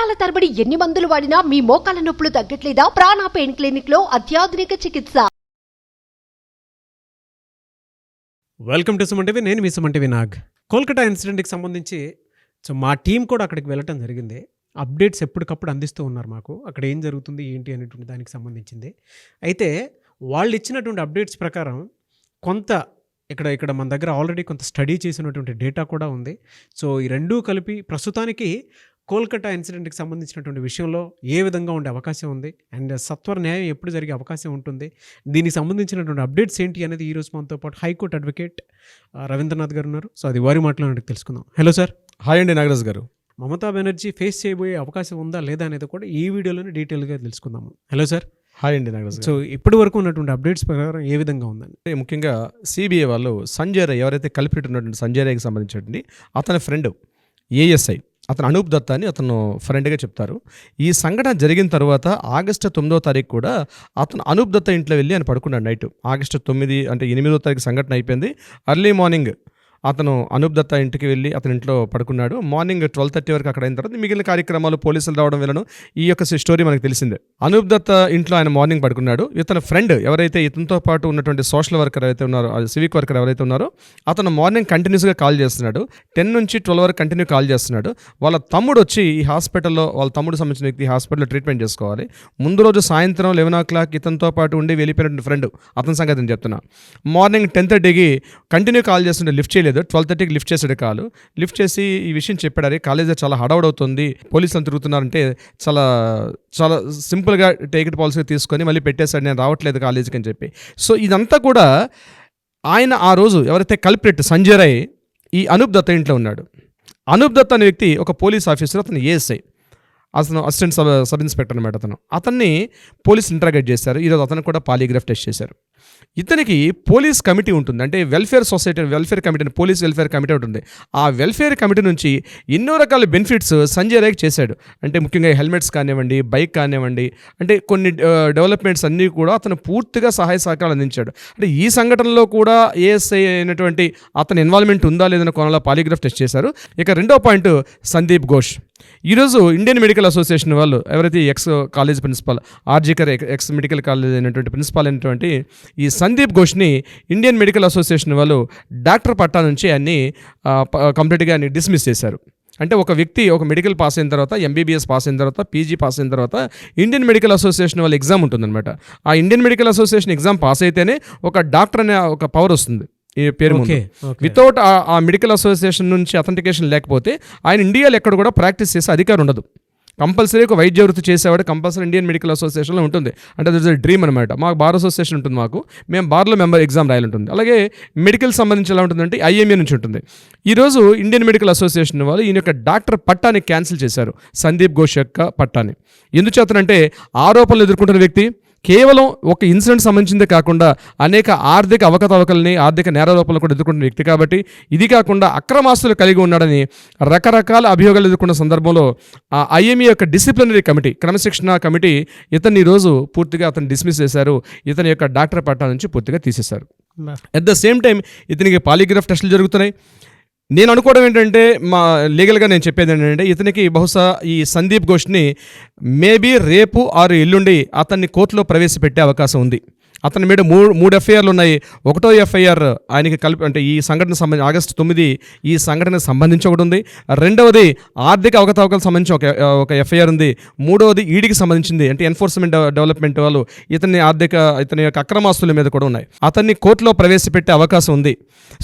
సంవత్సరాల తరబడి ఎన్ని మందులు వాడినా మీ మోకాల నొప్పులు తగ్గట్లేదా? ప్రాణ పెయిన్ క్లినిక్ లో అత్యాధునిక చికిత్స. Welcome to Suman TV. నేను మీ సుమన్ టీవీ నాగ్. కోల్కతా ఇన్సిడెంట్కి సంబంధించి మా టీం కూడా అక్కడికి వెళ్ళటం జరిగింది. అప్డేట్స్ ఎప్పటికప్పుడు అందిస్తూ ఉన్నారు మాకు, అక్కడ ఏం జరుగుతుంది ఏంటి అనేటువంటి దానికి సంబంధించింది. అయితే వాళ్ళు ఇచ్చినటువంటి అప్డేట్స్ ప్రకారం కొంత ఇక్కడ మన దగ్గర ఆల్రెడీ కొంత స్టడీ చేసినటువంటి డేటా కూడా ఉంది. సో ఈ రెండూ కలిపి ప్రస్తుతానికి కోల్కతా ఇన్సిడెంట్కి సంబంధించినటువంటి విషయంలో ఏ విధంగా ఉండే అవకాశం ఉంది అండ్ సత్వర న్యాయం ఎప్పుడు జరిగే అవకాశం ఉంటుంది, దీనికి సంబంధించినటువంటి అప్డేట్స్ ఏంటి అనేది ఈరోజు మనతో పాటు హైకోర్టు అడ్వకేట్ రవీంద్రనాథ్ గారు ఉన్నారు. సో అది వారి మాటలో తెలుసుకుందాం. Hello sir. హాయ్ అండి నాగరాజ్ గారు. మమతా బెనర్జీ ఫేస్ చేయబోయే అవకాశం ఉందా లేదా అనేది కూడా ఈ వీడియోలోనే డీటెయిల్గా తెలుసుకుందాము. Hello sir. హాయ్ అండి నాగరాజ్ గారు. సో ఇప్పటి వరకు ఉన్నటువంటి అప్డేట్స్ ప్రకారం ఏ విధంగా ఉందండి? ముఖ్యంగా సిబిఐ వాళ్ళు సంజయ్ రాయ్, ఎవరైతే కల్పిట్ ఉన్నటువంటి సంజయ్ రాయ్కి సంబంధించినటువంటి అతని ఫ్రెండ్ ఏఎస్ఐ, అతను అనూప్ దత్తా అని అతను ఫ్రెండ్గా చెప్తారు. ఈ సంఘటన జరిగిన తర్వాత ఆగస్టు 9వ తారీఖు కూడా అతను అనూప్ దత్తా ఇంట్లో వెళ్ళి ఆయన పడుకున్నాడు. నైట్ ఆగస్టు 9 అంటే 8వ తారీఖు సంఘటన అయిపోయింది. ఎర్లీ మార్నింగ్ అతను అనూప్ దత్తా ఇంటికి వెళ్ళి అతని ఇంట్లో పడుకున్నాడు. మార్నింగ్ 12:30 వరకు అక్కడ అయిన తర్వాత మిగిలిన కార్యక్రమాలు, పోలీసులు రావడం వెళ్ళను, ఈ యొక్క స్టోరీ మనకు తెలిసిందే. అనూప్ దత్తా ఇంట్లో ఆయన మార్నింగ్ పడుకున్నాడు. ఇతని ఫ్రెండ్ ఎవరైతే ఇతనితో పాటు ఉన్నటువంటి సోషల్ వర్కర్ ఎవరైతే ఉన్నారో, సివిక్ వర్కర్ ఎవరైతే ఉన్నారో, అతను మార్నింగ్ కంటిన్యూస్గా కాల్ చేస్తున్నాడు. 10 నుంచి 12 వరకు కంటిన్యూ కాల్ చేస్తున్నాడు. వాళ్ళ తమ్ముడు వచ్చి ఈ హాస్పిటల్లో, వాళ్ళ తమ్ముడు సంబంధించిన వ్యక్తి హాస్పిటల్లో ట్రీట్మెంట్ చేసుకోవాలి. ముందు రోజు సాయంత్రం 11 o'clock ఇతనితో పాటు ఉండి వెళ్ళిపోయినటువంటి ఫ్రెండ్, అతని సంగతి నేను చెప్తున్నా. మార్నింగ్ 10:30కి కంటిన్యూ కాల్ చేస్తుంటే లిఫ్ట్ చేయలేదు. 12:30కి లిఫ్ట్ చేసాడు కాలు. లిఫ్ట్ చేసి ఈ విషయం చెప్పాడు. కాలేజీ చాలా హడావుడవుతుంది, పోలీసులు తిరుగుతున్నారంటే చాలా చాలా సింపుల్గా టికెట్ పాలసీ తీసుకొని మళ్ళీ పెట్టేశాడు, నేను రావట్లేదు కాలేజీకి అని చెప్పి. సో ఇదంతా కూడా ఆయన ఆ రోజు ఎవరైతే కల్ప్రిట్ సంజయ్ రాయ్ ఈ అనూప్ దత్తా ఇంట్లో ఉన్నాడు. అనూప్ దత్తా అనే వ్యక్తి ఒక పోలీస్ ఆఫీసర్, అతను ఏఎస్ఐ, అతను అసిస్టెంట్ సబ్ ఇన్స్పెక్టర్ అనమాట. అతన్ని పోలీస్ ఇంటరాగేట్ చేశారు. ఈరోజు అతను కూడా పాలిగ్రాఫ్ టెస్ట్ చేశారు. ఇతనికి పోలీస్ కమిటీ ఉంటుంది, అంటే welfare society welfare committee, police welfare committee ఉంటుంది. ఆ వెల్ఫేర్ కమిటీ నుంచి ఎన్నో రకాల బెనిఫిట్స్ సంజయ్ రాయ్కి చేశాడు. అంటే ముఖ్యంగా హెల్మెట్స్ కానివ్వండి, బైక్ కానివ్వండి, అంటే కొన్ని డెవలప్మెంట్స్ అన్నీ కూడా అతను పూర్తిగా సహాయ సహకారాలు అందించాడు. అంటే ఈ సంఘటనలో కూడా ఏఎస్ఐ అయినటువంటి అతని ఇన్వాల్వ్మెంట్ ఉందా లేదన్న కోణంలో పాలిగ్రాఫ్ టెస్ట్ చేశారు. ఇక రెండో పాయింట్ సందీప్ ఘోష్. ఈరోజు ఇండియన్ మెడికల్ అసోసియేషన్ వాళ్ళు ఎవరైతే X college principal, RG Kar X medical college అయినటువంటి ప్రిన్సిపాల్ అయినటువంటి ఈ సందీప్ ఘోష్ని ఇండియన్ మెడికల్ అసోసియేషన్ వాళ్ళు డాక్టర్ పట్టా నుంచి అన్ని కంప్లీట్గా అన్ని డిస్మిస్ చేశారు. అంటే ఒక వ్యక్తి ఒక మెడికల్ పాస్ అయిన తర్వాత, ఎంబీబీఎస్ పాస్ అయిన తర్వాత, పీజీ పాస్ అయిన తర్వాత ఇండియన్ మెడికల్ అసోసియేషన్ వాళ్ళ ఎగ్జామ్ ఉంటుందన్నమాట. ఆ Indian medical association exam pass అయితేనే ఒక డాక్టర్ అనే ఒక పవర్ వస్తుంది ఈ పేరు ముందు. వితౌట్ ఆ మెడికల్ అసోసియేషన్ నుంచి అథెంటికేషన్ లేకపోతే ఆయన ఇండియాలో ఎక్కడ కూడా ప్రాక్టీస్ చేసే అధికారం ఉండదు. కంపల్సరీ ఒక వైద్య వృత్తి చేసేవాడు కంపల్సరీ ఇండియన్ మెడికల్ అసోసియేషన్లో ఉంటుంది. అంటే దట్ ఇస్ ఎ డ్రీమ్ అనమాట. మాకు బార్ అసోసియేషన్ ఉంటుంది, మేము బార్లో మెంబర్ ఎగ్జామ్ రాయాలి ఉంటుంది. అలాగే మెడికల్ సంబంధించి ఎలా ఉంటుందంటే ఐఎంఏ నుంచి ఉంటుంది. ఈరోజు ఇండియన్ మెడికల్ అసోసియేషన్ వాళ్ళు ఈయన యొక్క డాక్టర్ పట్టాని క్యాన్సిల్ చేశారు, సందీప్ ఘోష్ యొక్క పట్టాని. ఎందుచేతనంటే ఆరోపణలు ఎదుర్కొంటున్న వ్యక్తి కేవలం ఒక ఇన్సిడెంట్ సంబంధించిందే కాకుండా అనేక ఆర్థిక అవకతవకల్ని, ఆర్థిక నేరారోపణలు కూడా ఎదుర్కొంటున్న వ్యక్తి కాబట్టి, ఇది కాకుండా అక్రమాస్తులు కలిగి ఉన్నాడని రకరకాల అభియోగాలు ఎదుర్కొన్న సందర్భంలో ఆ ఐఎంఏ యొక్క డిసిప్లినరీ కమిటీ, క్రమశిక్షణ కమిటీ ఇతన్ని ఈరోజు పూర్తిగా అతను డిస్మిస్ చేశారు. ఇతని యొక్క డాక్టర్ పట్టా నుంచి పూర్తిగా తీసేశారు. అట్ ద సేమ్ టైం ఇతనికి పాలిగ్రాఫ్ టెస్టులు జరుగుతున్నాయి. నేను అనుకోవడం ఏంటంటే, మా లీగల్గా నేను చెప్పేది ఏంటంటే, ఇతనికి బహుశా ఈ సందీప్ ఘోష్ని మేబీ రేపు ఆరు ఎల్లుండి అతన్ని కోర్టులో ప్రవేశపెట్టే అవకాశం ఉంది. అతని మీద మూడు ఎఫ్ఐఆర్లు ఉన్నాయి. ఒకటో ఎఫ్ఐఆర్ ఆయనకి అంటే ఈ సంఘటన సంబంధించి ఆగస్టు 9 ఈ సంఘటనకు సంబంధించి ఒకటి ఉంది. రెండవది ఆర్థిక అవకతవకలకు సంబంధించి ఒక ఎఫ్ఐఆర్ ఉంది. మూడవది ఈడీకి సంబంధించింది, అంటే ఎన్ఫోర్స్మెంట్ డెవలప్మెంట్ వాళ్ళు ఇతని యొక్క అక్రమాస్తుల మీద కూడా ఉన్నాయి. అతన్ని కోర్టులో ప్రవేశపెట్టే అవకాశం ఉంది.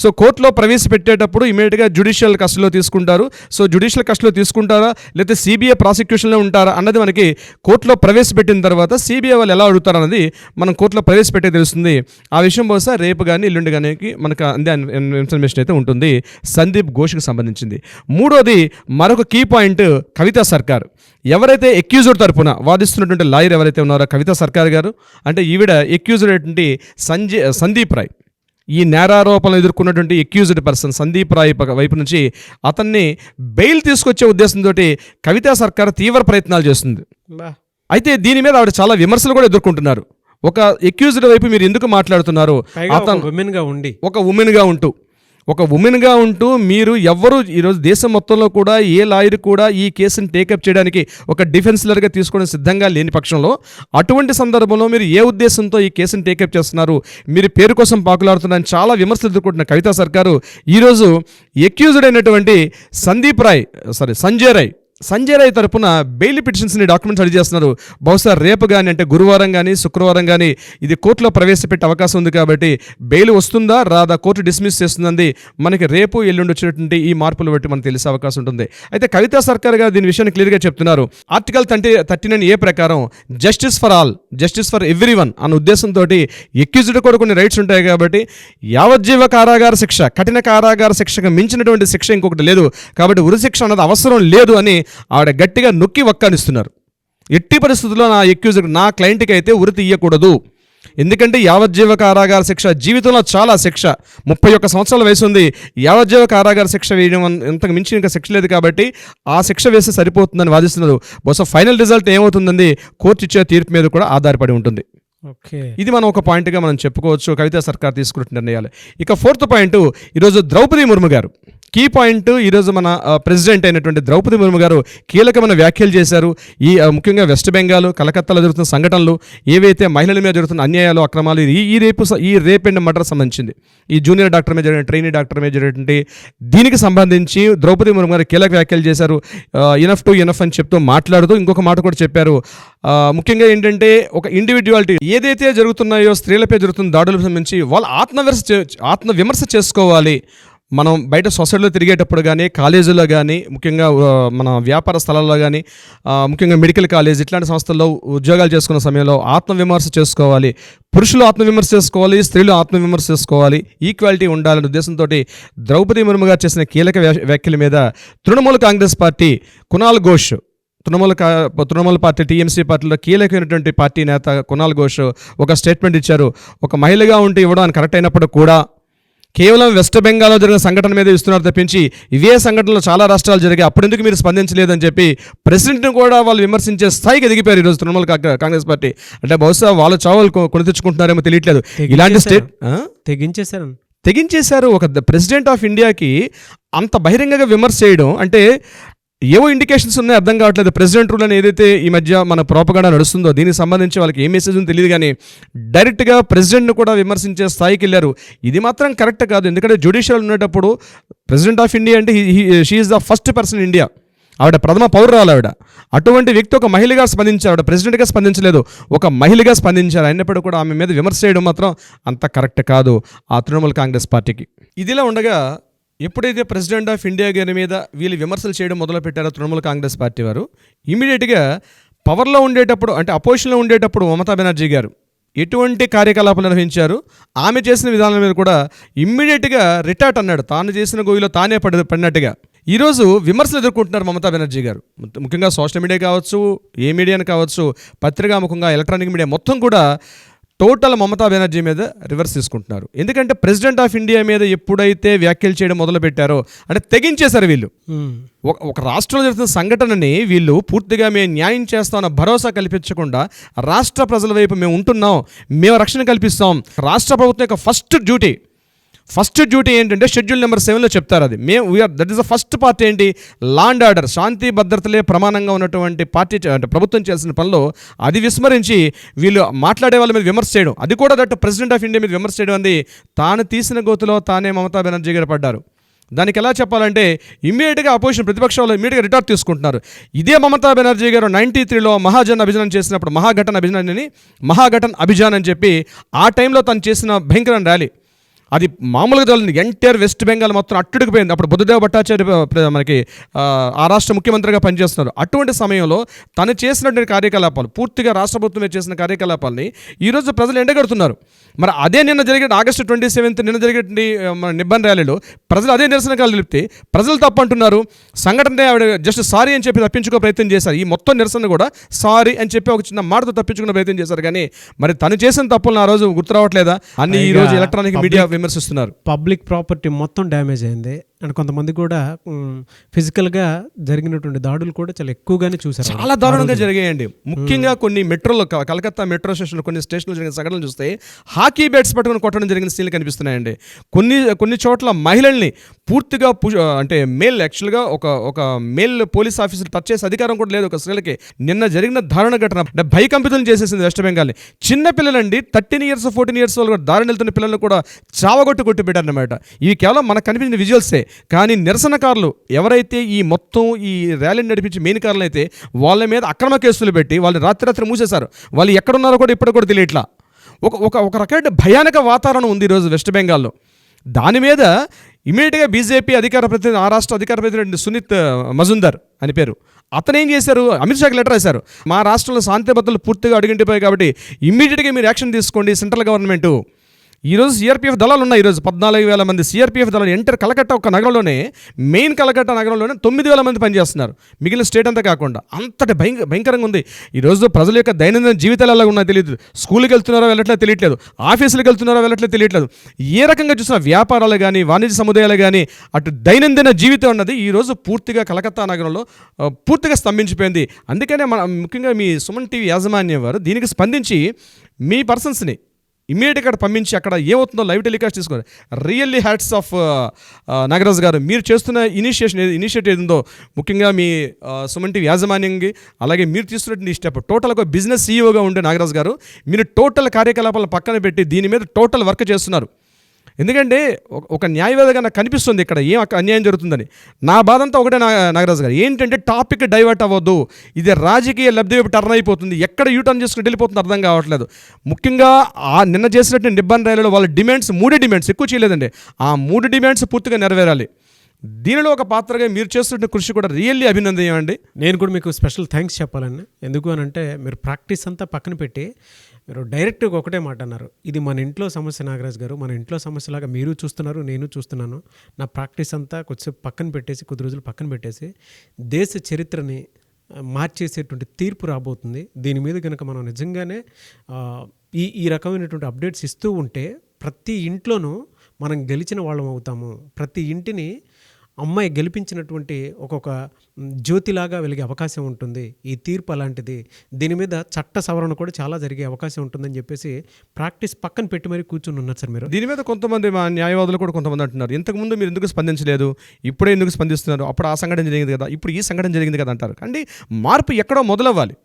సో కోర్టులో ప్రవేశపెట్టేటప్పుడు ఇమీడియట్గా జ్యుడిషియల్ కస్టడీలో తీసుకుంటారు. సో జ్యుడిషియల్ కస్టడీలో తీసుకుంటారా లేకపోతే సిబిఐ ప్రాసిక్యూషన్లో ఉంటారా అన్నది మనకి కోర్టులో ప్రవేశపెట్టిన తర్వాత సిబిఐ వాళ్ళు ఎలా అడుగుతారు అన్నది మనం కోర్టులో పెట్టే తెలుస్తుంది. ఆ విషయం బహుశా రేపు కానీ ఎల్లుండి కానీ మనకు అందే ఇన్ఫర్మేషన్ అయితే ఉంటుంది సందీప్ ఘోష్కి సంబంధించింది. మూడోది మరొక కీ పాయింట్ కవితా సర్కార్. ఎవరైతే ఎక్యూజ్డ్ తరపున వాదిస్తున్నటువంటి లాయర్ ఎవరైతే ఉన్నారో కవితా సర్కార్ గారు, అంటే ఈవిడ ఎక్యూజ్డ్ అయినటువంటి సందీప్ రాయ్, ఈ నేరారోపణలు ఎదుర్కొన్నటువంటి ఎక్యూజ్డ్ పర్సన్ సందీప్ రాయ్ వైపు నుంచి అతన్ని బెయిల్ తీసుకొచ్చే ఉద్దేశంతో కవితా సర్కార్ తీవ్ర ప్రయత్నాలు చేస్తుంది. అయితే దీని మీద ఆవిడ చాలా విమర్శలు కూడా ఎదుర్కొంటున్నారు. ఒక ఎక్యూజ్డ్ వైపు మీరు ఎందుకు మాట్లాడుతున్నారు, అతను ఒక ఉమెన్గా ఉంటూ ఒక ఉమెన్గా ఉంటూ మీరు ఎవ్వరూ ఈరోజు దేశం మొత్తంలో కూడా ఏ లాయర్ కూడా ఈ కేసుని టేకప్ చేయడానికి ఒక డిఫెన్స్ లాయర్గా తీసుకోవడం సిద్ధంగా లేని పక్షంలో అటువంటి సందర్భంలో మీరు ఏ ఉద్దేశంతో ఈ కేసుని టేకప్ చేస్తున్నారు, మీరు పేరు కోసం పాకులాడుతున్నారని చాలా విమర్శలు ఎదుర్కొంటున్న కవితా సర్కారు ఈరోజు ఎక్యూజ్డ్ అయినటువంటి సంజయ్ రాయ్ తరపున బెయిల్ పిటిషన్స్ని డాక్యుమెంట్స్ రెడీ చేస్తున్నారు. బహుశా రేపు కానీ అంటే గురువారం కానీ శుక్రవారం కానీ ఇది కోర్టులో ప్రవేశపెట్టే అవకాశం ఉంది కాబట్టి బెయిల్ వస్తుందా రాదా, కోర్టు డిస్మిస్ చేస్తుందండి మనకి రేపు ఎల్లుండి వచ్చినటువంటి ఈ మార్పులు బట్టి మనకు తెలిసే అవకాశం ఉంటుంది. అయితే కవితా సర్కార్ గారు దీని విషయాన్ని క్లియర్గా చెప్తున్నారు. ఆర్టికల్ 39A ప్రకారం జస్టిస్ ఫర్ ఎవ్రీవన్ అన్న ఉద్దేశంతో ఎక్యూజ్డ్ కూడా కొన్ని రైట్స్ ఉంటాయి కాబట్టి యావజ్జీవ కారాగార శిక్ష, కఠిన కారాగార శిక్షకు మించినటువంటి శిక్ష ఇంకొకటి లేదు కాబట్టి ఉరిశిక్ష అన్నది అవసరం లేదు అని ఆవిడ గట్టిగా నొక్కి వక్కానిస్తున్నారు. ఎట్టి పరిస్థితుల్లో నా ఎక్యూజ్డ్ నా క్లయింట్కి అయితే ఉరి తీయకూడదు, ఎందుకంటే యావజ్జీవ కారాగార శిక్ష జీవితంలో చాలా శిక్ష. 31 సంవత్సరాల వయసు ఉంది, యావజ్జీవ కారాగార శిక్ష వేయడం ఇంతకు మించి ఇంకా శిక్ష లేదు కాబట్టి ఆ శిక్ష వేస్తే సరిపోతుందని వాదిస్తున్నారు. బహుశా ఫైనల్ రిజల్ట్ ఏమవుతుందండి కోర్టు ఇచ్చే తీర్పు మీద కూడా ఆధారపడి ఉంటుంది. ఇది మనం ఒక పాయింట్గా మనం చెప్పుకోవచ్చు కవితా సర్కార్ తీసుకున్న నిర్ణయాలు. ఇక 4th పాయింట్, ఈరోజు ద్రౌపది ముర్ము గారు కీ పాయింట్. ఈరోజు మన ప్రెసిడెంట్ అయినటువంటి ద్రౌపది ముర్ము గారు కీలకమైన వ్యాఖ్యలు చేశారు. ఈ ముఖ్యంగా వెస్ట్ బెంగాల్ కలకత్తాలో జరుగుతున్న సంఘటనలు, ఏవైతే మహిళల మీద జరుగుతున్న అన్యాయాలు అక్రమాలు, ఈ రేప్ అండ్ మర్డర్ సంబంధించింది, ఈ జూనియర్ డాక్టర్ మీద జరిగిన ట్రైనీ డాక్టర్ మీద జరిగినటువంటి దీనికి సంబంధించి ద్రౌపది ముర్ము గారు కీలక వ్యాఖ్యలు చేశారు. ఇనఫ్ అని చెప్తూ మాట్లాడుతూ ఇంకొక మాట కూడా చెప్పారు. ముఖ్యంగా ఏంటంటే ఒక ఇండివిజువాలిటీ ఏదైతే జరుగుతున్నాయో స్త్రీలపై జరుగుతున్న దాడులకు సంబంధించి వాళ్ళు ఆత్మవిమర్శ చేసుకోవాలి. మనం బయట సొసైటీలో తిరిగేటప్పుడు కానీ కాలేజీలో కానీ ముఖ్యంగా మన వ్యాపార స్థలాల్లో కానీ ముఖ్యంగా మెడికల్ కాలేజ్ ఇట్లాంటి సంస్థల్లో ఉద్యోగాలు చేసుకున్న సమయంలో ఆత్మవిమర్శ చేసుకోవాలి. పురుషులు ఆత్మవిమర్శ చేసుకోవాలి, స్త్రీలు ఆత్మవిమర్శ చేసుకోవాలి, ఈక్వాలిటీ ఉండాలనే ఉద్దేశంతో ద్రౌపది ముర్ము గారు చేసిన కీలక వ్యాఖ్యల మీద Trinamool Congress party Kunal Ghosh, Trinamool party TMC పార్టీలో కీలకమైనటువంటి పార్టీ నేత కునాల్ ఘోష్ ఒక స్టేట్మెంట్ ఇచ్చారు. ఒక మహిళగా ఉంటే ఇవ్వడానికి కరెక్ట్ అయినప్పుడు కూడా కేవలం వెస్ట్ బెంగాల్లో జరిగిన సంఘటన మీద ఇస్తున్నారు తప్పించి ఇవే సంఘటనలు చాలా రాష్ట్రాలు జరిగాయి, అప్పుడెందుకు మీరు స్పందించలేదని చెప్పి ప్రెసిడెంట్ని కూడా వాళ్ళు విమర్శించే స్థాయికి ఎదిగిపోయారు ఈరోజు తృణమూల్ కాంగ్రెస్ పార్టీ. అంటే బహుశా వాళ్ళ చావులు కొని తెచ్చుకుంటున్నారేమో తెలియట్లేదు. ఇలాంటి తెగించేశారు. ఒక ప్రెసిడెంట్ ఆఫ్ ఇండియాకి అంత బహిరంగంగా విమర్శ చేయడం అంటే ఏవో ఇండికేషన్స్ ఉన్నాయి, అర్థం కావట్లేదు. ప్రెసిడెంట్ రూల్ అని ఏదైతే ఈ మధ్య మన ప్రోపగండా నడుస్తుందో దీనికి సంబంధించి వాళ్ళకి ఏ మెసేజ్ ఉందో తెలియదు, కానీ డైరెక్ట్గా ప్రెసిడెంట్ను కూడా విమర్శించే స్థాయికి వెళ్ళారు. ఇది మాత్రం కరెక్ట్ కాదు. ఎందుకంటే జ్యుడిషియల్ ఉండేటప్పుడు ప్రెసిడెంట్ ఆఫ్ ఇండియా అంటే she is the first person India, ఆవిడ ప్రథమ పౌరురాలు. ఆవిడ అటువంటి వ్యక్తి ఒక మహిళగా స్పందించారు, ఆవిడ ప్రెసిడెంట్గా స్పందించలేదు, ఒక మహిళగా స్పందించారు. అయినప్పుడు కూడా ఆమె మీద విమర్శ చేయడం మాత్రం అంత కరెక్ట్ కాదు ఆ తృణమూల్ కాంగ్రెస్ పార్టీకి. ఇదిలా ఉండగా ఎప్పుడైతే ప్రెసిడెంట్ ఆఫ్ ఇండియా గారి మీద వీళ్ళు విమర్శలు చేయడం మొదలుపెట్టారో తృణమూల్ కాంగ్రెస్ పార్టీ వారు, ఇమీడియట్గా పవర్లో ఉండేటప్పుడు అంటే అపోజిషన్లో ఉండేటప్పుడు మమతా బెనర్జీ గారు ఎటువంటి కార్యకలాపాలు నిర్వహించారు, ఆమె చేసిన విధానం మీద కూడా ఇమ్మీడియట్గా రిటార్ట్ అన్నాడు. తాను చేసిన గోయిలో తానే పడినట్టుగా ఈరోజు విమర్శలు ఎదుర్కొంటున్నారు మమతా బెనర్జీ గారు. ముఖ్యంగా సోషల్ మీడియా కావచ్చు, ఏ మీడియాని కావచ్చు, పత్రికాముఖంగా ఎలక్ట్రానిక్ మీడియా మొత్తం కూడా టోటల్ మమతా బెనర్జీ మీద రివర్స్ తీసుకుంటున్నారు. ఎందుకంటే ప్రెసిడెంట్ ఆఫ్ ఇండియా మీద ఎప్పుడైతే వ్యాఖ్యలు చేయడం మొదలు పెట్టారో అంటే తెగించేశారు వీళ్ళు. ఒక రాష్ట్రంలో జరుగుతున్న సంఘటనని వీళ్ళు పూర్తిగా మేము న్యాయం చేస్తామన్న భరోసా కల్పించకుండా రాష్ట్ర ప్రజల వైపు మేము ఉంటున్నాం, మేము రక్షణ కల్పిస్తాం. రాష్ట్ర ప్రభుత్వం యొక్క ఫస్ట్ డ్యూటీ ఏంటంటే షెడ్యూల్ నెంబర్ 7లో చెప్తారు, అది that is the first part ఏంటి, లా అండ్ ఆర్డర్, శాంతి భద్రతలే ప్రమాణంగా ఉన్నటువంటి పార్టీ అంటే ప్రభుత్వం చేసిన పనిలో అది విస్మరించి వీళ్ళు మాట్లాడే వాళ్ళ మీద విమర్శ చేయడం, అది కూడా దట్ ప్రెసిడెంట్ ఆఫ్ ఇండియా మీద విమర్శ చేయడం అంది తాను తీసిన గోతులో తానే మమతా బెనర్జీ గారు పడ్డారు. దానికి ఎలా చెప్పాలంటే ఇమ్మీడియట్గా అపోజిషన్ ప్రతిపక్షాలు ఇమ్మీడియట్గా రిటార్ట్ తీసుకుంటున్నారు. ఇదే మమతా బెనర్జీ గారు 93లో మహాజన్ అభియాన్ చేసినప్పుడు మహాఘటన్ అభియాన్ అని చెప్పి ఆ టైంలో తను చేసిన భయంకరమైన ర్యాలీ, అది మామూలుగా తెలియదు, ఎంటైర్ వెస్ట్ బెంగాల్ మొత్తం అట్టుడికిపోయింది. అప్పుడు బుద్ధదేవ్ భట్టాచార్య మనకి ఆ రాష్ట్ర ముఖ్యమంత్రిగా పనిచేస్తున్నారు. అటువంటి సమయంలో తను చేసినటువంటి కార్యకలాపాలు, పూర్తిగా రాష్ట్ర ప్రభుత్వమే చేసిన కార్యకలాపాలని ఈరోజు ప్రజలు ఎండగడుతున్నారు. మరి అదే నిన్న జరిగే ఆగస్టు 27 నిన్న జరిగేటువంటి నిబంధన ర్యాలీలో ప్రజలు అదే నిరసనకాలు తెలిపితే ప్రజలు తప్పంటున్నారు. సంఘటన ఆవిడ జస్ట్ సారీ అని చెప్పి తప్పించుకో ప్రయత్నం చేశారు. ఈ మొత్తం నిరసన కూడా సారీ అని చెప్పి ఒక చిన్న మాటతో తప్పించుకునే ప్రయత్నం చేశారు. కానీ మరి తను చేసిన తప్పులను ఆ రోజు గుర్తు రావట్లేదా? అన్ని ఈ రోజు ఎలక్ట్రానిక్ మీడియా విమర్శిస్తున్నారు. పబ్లిక్ ప్రాపర్టీ మొత్తం డ్యామేజ్ అయింది. అండ్ కొంతమంది కూడా ఫిజికల్గా జరిగినటువంటి దాడులు కూడా చాలా ఎక్కువగానే చూసారు. చాలా దారుణంగా జరిగాయండి. ముఖ్యంగా కొన్ని మెట్రోలో కలకత్తా మెట్రో స్టేషన్లో కొన్ని స్టేషన్లో జరిగిన సంఘటనలు చూస్తే హాకీ బ్యాట్స్ పట్టుకుని కొట్టడం జరిగిన సీన్లు కనిపిస్తున్నాయండి. కొన్ని చోట్ల మహిళల్ని పూర్తిగా అంటే మేల్ యాక్చువల్గా ఒక మేల్ పోలీస్ ఆఫీసర్ టచ్ చేసే అధికారం కూడా లేదు ఒక స్త్రీలకి. నిన్న జరిగిన దారుణ ఘటన భయకంపితం చేసేసింది వెస్ట్ బెంగాల్ని. చిన్న పిల్లలండి 13 years 14 years వాళ్ళు కూడా దారుణ వెళ్తున్న పిల్లలు కూడా కొట్టి పెట్టారన్నమాట. ఇవి కేవలం మనకు కనిపించిన విజువల్సే. కానీ నిరసనకారులు ఎవరైతే ఈ మొత్తం ఈ ర్యాలీని నడిపించి మెయిన్ కారులు అయితే వాళ్ళ మీద అక్రమ కేసులు పెట్టి వాళ్ళు రాత్రి మూసేశారు. వాళ్ళు ఎక్కడున్నారో కూడా ఇప్పుడు కూడా తెలియట్లా. ఒక రకమైన భయానక వాతావరణం ఉంది ఈరోజు వెస్ట్ బెంగాల్లో. దాని మీద ఇమీడియట్గా బీజేపీ ఆ రాష్ట్ర అధికార ప్రతినిధి సునీత్ మజుందర్ అని పేరు, అతను ఏం చేశారు, అమిత్ షాకి లెటర్ రాశారు. మా రాష్ట్రంలో శాంతి భద్రతలు పూర్తిగా అడుగుంటిపోయాయి కాబట్టి ఇమ్మీడియట్గా మీరు యాక్షన్ తీసుకోండి సెంట్రల్ గవర్నమెంట్. ఈరోజు సిఆర్పిఎఫ్ దళాలు ఉన్నాయి. ఈరోజు 14,000 మంది సిఆర్పిఎఫ్ దళాలు ఎంటర్ కలకట్ట ఒక నగరంలోనే, మెయిన్ కలకట్ట నగరంలోనే 9,000 మంది పనిచేస్తున్నారు, మిగిలిన స్టేట్ అంతా కాకుండా. అంతటి భయంకరంగా ఉంది. ఈరోజు ప్రజల యొక్క దైనందిన జీవితాలు ఎలా ఉన్నాయో తెలియదు. స్కూల్కి వెళ్తున్నారో వెళ్ళట్లేదు తెలియట్లేదు, ఆఫీసులకు వెళ్తున్నారో వెళ్ళట్లేదు తెలియట్లేదు. ఏ రకంగా చూసినా వ్యాపారాలు కానీ వాణిజ్య సముదాయాలు కానీ అటు దైనందిన జీవితం అన్నది ఈరోజు పూర్తిగా కలకత్తా నగరంలో పూర్తిగా స్తంభించిపోయింది. అందుకనే ముఖ్యంగా మీ సుమన్ టీవీ యాజమాన్యం వారు దీనికి స్పందించి మీ పర్సన్స్ని ఇమ్మీడియట్గా అక్కడ పంపించి అక్కడ ఏమవుతుందో లైవ్ టెలికాస్ట్ తీసుకోండి. రియల్లీ హ్యాట్స్ ఆఫ్ నాగరాజు గారు. మీరు చేస్తున్న ఇనిషియేటివ్ ఏదో ముఖ్యంగా మీ సుమన్ టీవీ యాజమాన్యంకి, అలాగే మీరు తీసుకున్నటువంటి స్టెప్ టోటల్గా బిజినెస్ సీఈఓగా ఉండే నాగరాజు గారు, మీరు టోటల్ కార్యకలాపాలను పక్కన పెట్టి దీని మీద టోటల్ వర్క్ చేస్తున్నారు. ఎందుకంటే ఒక న్యాయవాదిగా నాకు కనిపిస్తుంది ఇక్కడ ఏం అన్యాయం జరుగుతుందని. నా బాధ అంతా ఒకటే నాగరాజు గారు, ఏంటంటే టాపిక్ డైవర్ట్ అవ్వద్దు. ఇది రాజకీయ లబ్ధి వైపు టర్న్ అయిపోతుంది. ఎక్కడ యూటర్న్ చేసుకుని వెళ్ళిపోతుంది అర్థం కావట్లేదు. ముఖ్యంగా నిన్న చేసినట్టు నిబ్బంది రైలులో వాళ్ళ డిమాండ్స్ 3 డిమాండ్స్ ఎక్కువ చేయలేదండి. ఆ 3 డిమాండ్స్ పూర్తిగా నెరవేరాలి. దీనిలో ఒక పాత్రగా మీరు చేస్తున్న కృషి కూడా రియల్లీ అభినందనీయం అండి. నేను కూడా మీకు స్పెషల్ థ్యాంక్స్ చెప్పాలండి. ఎందుకు అని అంటే మీరు ప్రాక్టీస్ అంతా పక్కన పెట్టి మీరు డైరెక్ట్గా ఒకటే మాట అన్నారు, ఇది మన ఇంట్లో సమస్య నాగరాజ్ గారు, మన ఇంట్లో సమస్యలాగా మీరు చూస్తున్నారు, నేను చూస్తున్నాను. నా ప్రాక్టీస్ అంతా కొద్దిసేపు పక్కన పెట్టేసి, కొద్ది రోజులు పక్కన పెట్టేసి దేశ చరిత్రని మార్చేసేటువంటి తీర్పు రాబోతుంది. దీని మీద కనుక మనం నిజంగానే ఈ రకమైనటువంటి అప్డేట్స్ ఇస్తూ ఉంటే ప్రతి ఇంట్లోనూ మనం గెలిచిన వాళ్ళం అవుతాము. ప్రతి ఇంటిని అమ్మాయి గెలిపించినటువంటి ఒక్కొక్క జ్యోతిలాగా వెలిగే అవకాశం ఉంటుంది. ఈ తీర్పు అలాంటిది. దీని మీద చట్ట సవరణ కూడా చాలా జరిగే అవకాశం ఉంటుందని చెప్పేసి ప్రాక్టీస్ పక్కన పెట్టి మరీ కూర్చుని ఉన్నారు సార్ మీరు. దీని మీద కొంతమంది మా న్యాయవాదులు కూడా కొంతమంది అంటున్నారు, ఇంతకుముందు మీరు ఎందుకు స్పందించలేదు, ఇప్పుడే ఎందుకు స్పందిస్తున్నారు, అప్పుడు ఆ సంఘటన జరిగింది కదా, ఇప్పుడు ఈ సంఘటన జరిగింది కదా అంటారు. కానీ మార్పు ఎక్కడో మొదలవ్వాలి.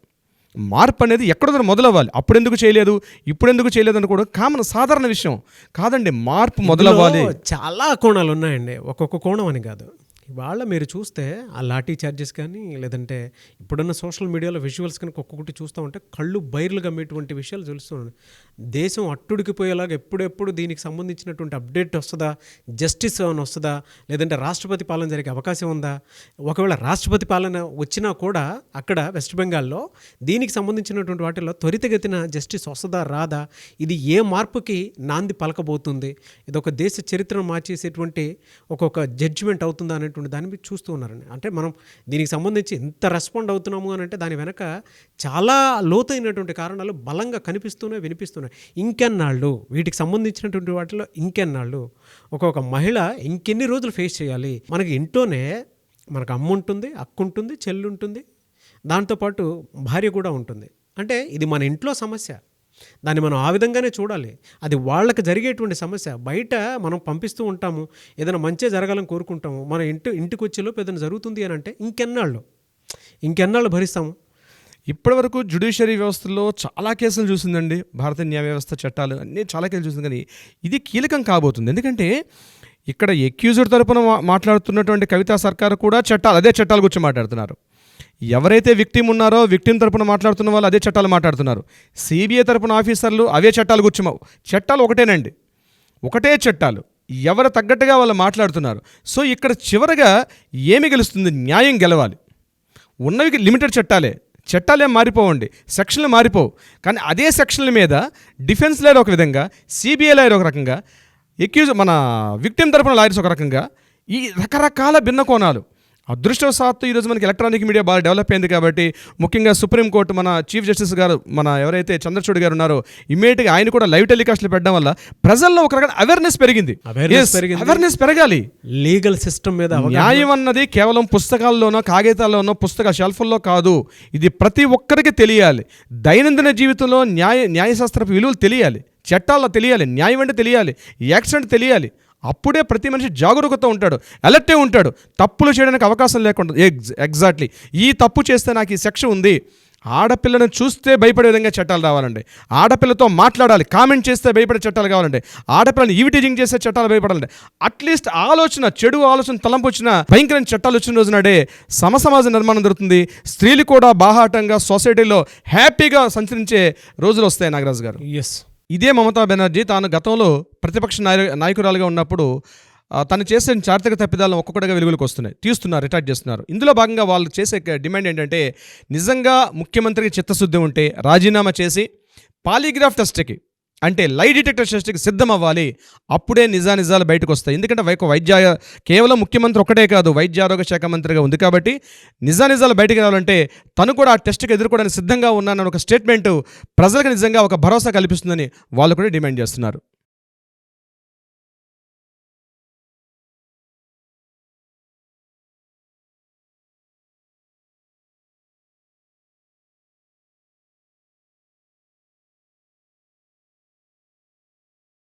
మార్పు అనేది ఎక్కడో మొదలవ్వాలి. అప్పుడెందుకు చేయలేదు, ఇప్పుడెందుకు చేయలేదు అని కూడా కామన్ సాధారణ విషయం కాదండి. మార్పు మొదలవ్వాలి. చాలా కోణాలు ఉన్నాయండి, ఒక్కొక్క కోణం అని కాదు. ఇవాళ మీరు చూస్తే ఆ లాఠీ చార్జెస్ కానీ, లేదంటే ఇప్పుడున్న సోషల్ మీడియాలో విజువల్స్ కనుక ఒక్కొక్కటి చూస్తూ ఉంటే కళ్ళు బైర్లు గమ్మేటువంటి విషయాలు తెలుస్తున్నాయి. దేశం అట్టుడికిపోయేలాగా ఎప్పుడెప్పుడు దీనికి సంబంధించినటువంటి అప్డేట్ వస్తుందా, జస్టిస్ అని వస్తుందా, లేదంటే రాష్ట్రపతి పాలన జరిగే అవకాశం ఉందా, ఒకవేళ రాష్ట్రపతి పాలన వచ్చినా కూడా అక్కడ వెస్ట్ బెంగాల్లో దీనికి సంబంధించినటువంటి వాటిల్లో త్వరితగతిన జస్టిస్ వస్తుందా రాదా, ఇది ఏ మార్పుకి నాంది పలకబోతుంది, ఇది ఒక దేశ చరిత్రను మార్చేసేటువంటి ఒక్కొక్క జడ్జిమెంట్ అవుతుందా అనే దాని మీద చూస్తూ ఉన్నారండి. అంటే మనం దీనికి సంబంధించి ఎంత రెస్పాండ్ అవుతున్నాము అని అంటే దాని వెనక చాలా లోతైనటువంటి కారణాలు బలంగా కనిపిస్తూనే వినిపిస్తున్నాయి. ఇంకెన్నాళ్ళు వీటికి సంబంధించినటువంటి వాటిలో ఇంకెన్నాళ్ళు ఒక్కొక్క మహిళ ఇంకెన్ని రోజులు ఫేస్ చేయాలి? మనకి ఇంట్లోనే మనకు అమ్మ ఉంటుంది, అక్క ఉంటుంది, చెల్లి ఉంటుంది, దాంతోపాటు భార్య కూడా ఉంటుంది. అంటే ఇది మన ఇంట్లో సమస్య, దాన్ని మనం ఆ విధంగానే చూడాలి. అది వాళ్ళకి జరిగేటువంటి సమస్య. బయట మనం పంపిస్తూ ఉంటాము, ఏదైనా మంచి జరగాలని కోరుకుంటాము, మన ఇంటికి వచ్చేలోపు ఏదైనా జరుగుతుంది అని అంటే ఇంకెన్నాళ్ళు భరిస్తాము? ఇప్పటివరకు జ్యుడిషియరీ వ్యవస్థలో చాలా కేసులు చూసిందండి. భారతీయ న్యాయ వ్యవస్థ చట్టాలు అన్నీ చాలా కేసులు చూసింది. కానీ ఇది కీలకం కాబోతుంది. ఎందుకంటే ఇక్కడ ఎక్యూజ్డ్ తరపున మాట్లాడుతున్నటువంటి కవితా సర్కార్ కూడా అదే చట్టాల గురించి మాట్లాడుతున్నారు. ఎవరైతే విక్టిమ్ ఉన్నారో విక్టిమ్ తరపున మాట్లాడుతున్న వాళ్ళు అదే చట్టాలు మాట్లాడుతున్నారు. సిబిఐ తరపున ఆఫీసర్లు అవే చట్టాల గురించి చట్టాలు ఒకటేనండి, ఒకటే చట్టాలు, ఎవరు తగ్గట్టుగా వాళ్ళు మాట్లాడుతున్నారు. సో ఇక్కడ చివరగా ఏమి గెలుస్తుంది? న్యాయం గెలవాలి. ఉన్నవి లిమిటెడ్ చట్టాలేం మారిపోవండి, సెక్షన్లు మారిపోవు. కానీ అదే సెక్షన్ల మీద డిఫెన్స్ లాయర్ ఒక విధంగా, సిబిఐ లాయర్ ఒక రకంగా, మన విక్టిమ్ తరపున లాయర్స్ ఒక రకంగా, ఈ రకరకాల భిన్న కోణాలు. అదృష్టవశాత్తు ఈరోజు మనకి ఎలక్ట్రానిక్ మీడియా బాగా డెవలప్ అయింది కాబట్టి, ముఖ్యంగా సుప్రీంకోర్టు మన చీఫ్ జస్టిస్ గారు, మన ఎవరైతే చంద్రచూడ్ గారు ఉన్నారో, ఇమీడియట్గా ఆయన కూడా లైవ్ టెలికాస్ట్లు పెట్టడం వల్ల ప్రజల్లో ఒక రకమైన అవేర్నెస్ పెరిగింది. అవేర్నెస్ పెరగాలి. లీగల్ సిస్టమ్ మీద న్యాయం అన్నది కేవలం పుస్తకాల్లోనో కాగితాల్లోనో షెల్ఫ్ల్లో కాదు, ఇది ప్రతి ఒక్కరికి తెలియాలి. దైనందిన జీవితంలో న్యాయశాస్త్రపు విలువలు తెలియాలి, చట్టాల్లో తెలియాలి, న్యాయం అంటే తెలియాలి, యాక్షన్ అంటే తెలియాలి. అప్పుడే ప్రతి మనిషి జాగరూకత ఉంటాడు, అలర్టే ఉంటాడు, తప్పులు చేయడానికి అవకాశం లేకుండా. ఎగ్జాక్ట్లీ, ఈ తప్పు చేస్తే నాకు ఈ శిక్ష ఉంది. ఆడపిల్లను చూస్తే భయపడే విధంగా చట్టాలు రావాలండి. ఆడపిల్లతో మాట్లాడాలి, కామెంట్ చేస్తే భయపడే చట్టాలు కావాలండి. ఆడపిల్లని ఈవిటీజింగ్ చేసే చట్టాలు భయపడాలండి. అట్లీస్ట్ చెడు ఆలోచన తలంపు వచ్చిన భయంకరమైన చట్టాలు వచ్చిన రోజునాడే సమసమాజ నిర్మాణం జరుగుతుంది. స్త్రీలు కూడా బాహాటంగా సొసైటీలో హ్యాపీగా సంచరించే రోజులు వస్తాయి. నాగరాజు గారు, ఇదే మమతా బెనర్జీ తాను గతంలో ప్రతిపక్ష నాయకురాలుగా ఉన్నప్పుడు తను చేసే చారిత్రక తప్పిదాలను ఒక్కొక్కటిగా వెలుగులోకి వస్తున్నాయి, తీస్తున్నారు, రిటార్ట్ చేస్తున్నారు. ఇందులో భాగంగా వాళ్ళు చేసే డిమాండ్ ఏంటంటే, నిజంగా ముఖ్యమంత్రికి చిత్తశుద్ధి ఉంటే రాజీనామా చేసి పాలిగ్రాఫ్ టెస్ట్కి, అంటే లై డిటెక్టర్ టెస్ట్కి సిద్ధం అవ్వాలి. అప్పుడే నిజాలు బయటకు వస్తాయి. ఎందుకంటే కేవలం ముఖ్యమంత్రి ఒకటే కాదు, వైద్య ఆరోగ్య శాఖ మంత్రిగా ఉంది కాబట్టి నిజాలు బయటకు రావాలంటే తను కూడా ఆ టెస్ట్కి ఎదుర్కోవడానికి సిద్ధంగా ఉన్నానని ఒక స్టేట్మెంట్ ప్రజలకు నిజంగా ఒక భరోసా కల్పిస్తుందని వాళ్ళు కూడా డిమాండ్ చేస్తున్నారు.